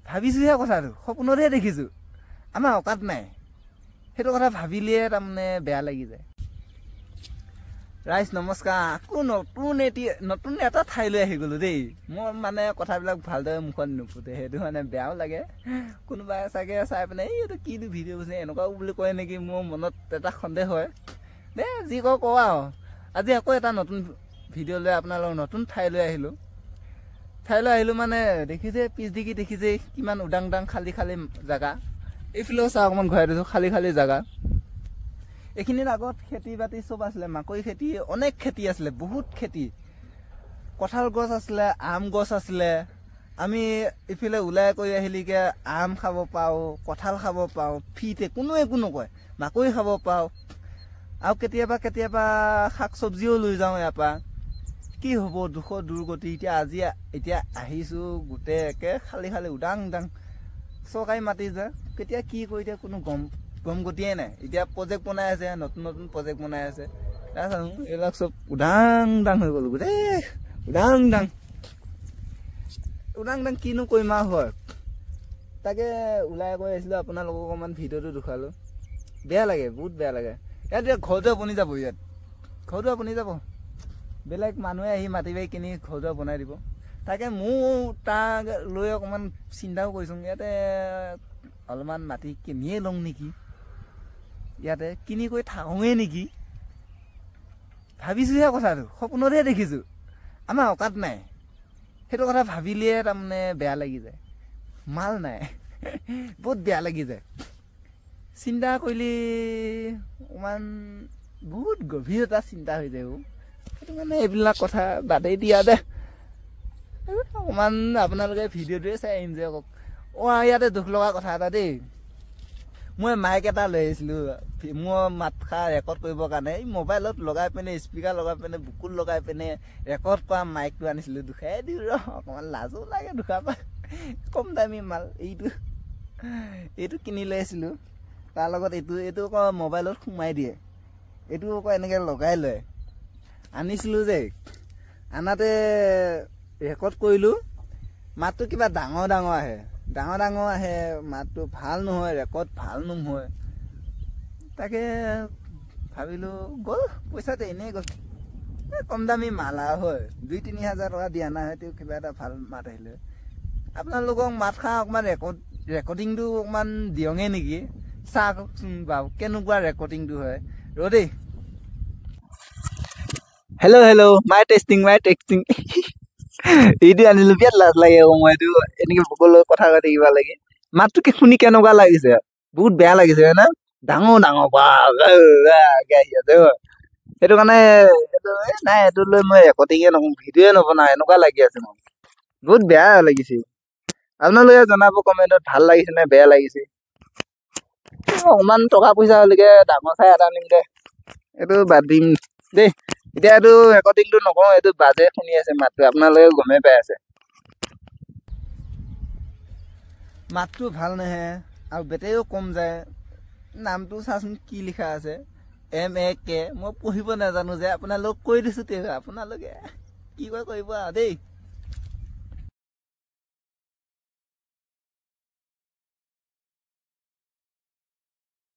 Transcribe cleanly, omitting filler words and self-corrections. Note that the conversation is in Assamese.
ভাবিছোহে কথাটো সপোনতহে দেখিছো আমাৰ অকাত নাই সেইটো কথা ভাবিলিয়ে তাৰমানে বেয়া লাগি যায় ৰাইজ নমস্কাৰ আকৌ নতুন এটা ঠাইলৈ আহি গলো দেই মোৰ মানে কথাবিলাক ভালদৰে মুখত নুফুটে সেইটো মানে বেয়াও লাগে কোনোবাই চাগে চাই পিনে এইটো কিনো ভিডিঅ' কৈছে এনেকুৱাও বুলি কয় নেকি মোৰ মনত এটা সন্দেহ হয় দে যি কওঁ আৰু আজি আকৌ এটা নতুন ভিডিঅ' লৈ আপোনালোকৰ নতুন ঠাইলৈ আহিলো মানে দেখিছে পিছ দিকি দেখিছে কিমান উদাং খালী জেগা এইফালেও চাহ অকণমান ঘূৰাই দিছোঁ খালী জেগা এইখিনিত আগত খেতি বাতি চব আছিলে মাকৈ খেতি অনেক খেতি আছিলে বহুত খেতি কঁঠাল গছ আছিলে আম গছ আছিলে আমি ইফালে ওলাই কৰি আহিলিকে আম খাব পাওঁ কঁঠাল খাব পাওঁ ফ্ৰীতে কোনো একো নকয় মাকৈ খাব পাওঁ আৰু কেতিয়াবা শাক চব্জিও লৈ যাওঁ ইয়াৰ পৰা কি হ'ব দুখ দুৰ্গতি এতিয়া আহিছোঁ গোটেই একে খালী উদাং চৰকাৰী মাটি যে কেতিয়া কি কৰি দিয়ে কোনো গম গতিয়ে নাই এতিয়া প্ৰজেক্ট বনাই আছে নতুন প্ৰজেক্ট বনাই আছে এইবিলাক চব উদাং হৈ গ'ল গোটেই উদাং কিনো কৰিম আৰু হয় তাকে ওলাই গৈ আহিছিলোঁ আপোনালোকক অকণমান ভিডিঅ'টো দেখুৱালোঁ বেয়া লাগে বহুত বেয়া লাগে ইয়াত এতিয়া ঘৰটো আপুনি যাব বেলেগ মানুহে আহি মাটি বাৰী কিনি ঘৰটো বনাই দিব তাকে মোৰ তাক লৈ অকণমান চিন্তাও কৰিছোঁ ইয়াতে অলপমান মাটি কিনিয়ে লওঁ নেকি ইয়াতে কিনি কৰি থাকোঁৱে নেকি ভাবিছোহে কথাটো সপোনতহে দেখিছোঁ আমাৰ অকাত নাই সেইটো কথা ভাবিলিয়ে তাৰমানে বেয়া লাগি যায় মাল নাই বহুত বেয়া লাগি যায় চিন্তা কৰিলে অকণমান বহুত গভীৰ এটা চিন্তা হৈ যায় সেইটো মানে এইবিলাক কথা বাদেই দিয়া দে অকণমান আপোনালোকে ভিডিঅ'টোৱে চাই এনজয় কৰক ইয়াতে দুখ লগা কথা এটা দেই মই মাইক এটা লৈ আহিছিলোঁ মোৰ মাতষাৰ ৰেকৰ্ড কৰিবৰ কাৰণে এই মোবাইলত লগাই পিনে স্পীকাৰ লগাই পিনে বুকুত লগাই পিনে ৰেকৰ্ড কৰা মাইকটো আনিছিলোঁ দুখাই দিওঁ অকণমান লাজো লাগে দুখাৰপৰা কম দামী মাল এইটো কিনি লৈ আহিছিলোঁ তাৰ লগত এইটো আকৌ মোবাইলত সোমাই দিয়ে এইটো আকৌ এনেকৈ লগাই লয় আনিছিলোঁ যে আনাতে ৰেকৰ্ড কৰিলোঁ মাতটো কিবা ডাঙৰ আহে মাতটো ভাল নহয় ৰেকৰ্ড ভাল নহয় তাকে ভাবিলোঁ গ'ল পইচাটো এনেই গ'ল কম দামী মালা হয় 2-3 হাজাৰ টকা দিয়া নাই হয়তো কিবা এটা ভাল মাত আহিলে আপোনালোকক মাত খাওঁ অকণমান ৰেকৰ্ডিংটো অকণমান দিয়ঙে নেকি চাওকচোন বাৰু কেনেকুৱা ৰেকৰ্ডিংটো হয় দেই হেল্ল' মাই টেষ্টিং এইটো আনিলোঁ বিৰাট লাজ লাগে মই এইটো এনেকৈ বুকৰ লগত কথা কৈ থাকিব লাগে মাতটো শুনি কেনেকুৱা লাগিছে বহুত বেয়া লাগিছে হয় না ডাঙৰ আহি আছে সেইটো কাৰণে নাই এইটো লৈ মই ৰেকৰ্ডিঙে নকৰোঁ ভিডিঅ'য়ে নবনাওঁ এনেকুৱা লাগি আছে মোৰ বহুত বেয়া লাগিছে আপোনালোকে জনাব কমেণ্টত ভাল লাগিছে নে বেয়া লাগিছে অকণমান টকা পইচা হ'লেকে ডাঙৰ চাই এটা আনিম দে এইটো বাদ দিম দেই এতিয়া এইটো ৰেকৰ্ডিংটো নকৰোঁ এইটো বাজে শুনি আছে মাতটো আপোনালোকে গমেই পাই আছে মাতটো ভাল নাহে আৰু বেটেৰীও কম যায় নামটো চাচোন কি লিখা আছে MAK মই পঢ়িব নাজানো যে আপোনালোক কৈ দিছোঁ আপোনালোকে কি কৰিব আৰু দেই